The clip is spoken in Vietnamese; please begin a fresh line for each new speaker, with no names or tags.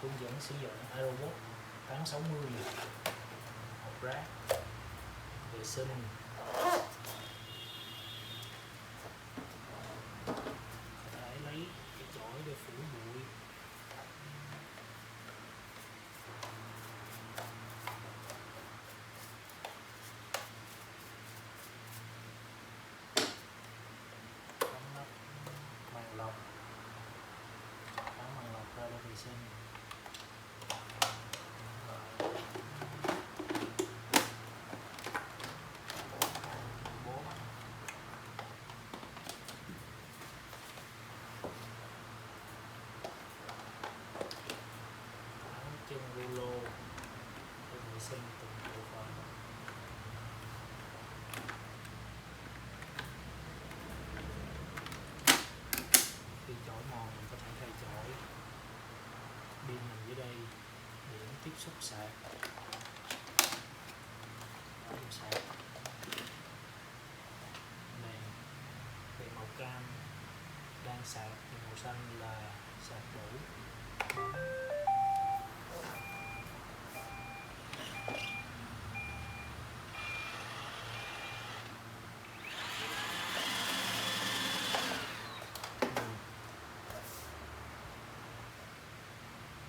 hướng dẫn sử dụng iRobot 860 hộp rác, vệ sinh, có thể lấy cái chổi để phủ bụi. Đóng nắp màng lọc, tháo màng lọc ra để vệ sinh. Chân rulo để vệ sinh từng bộ phận. Khi chổi mòn mình có thể thay chổi. Pin nằm dưới đây, điểm tiếp xúc sạc, sạc đèn màu cam đang sạc, thì màu xanh là sạc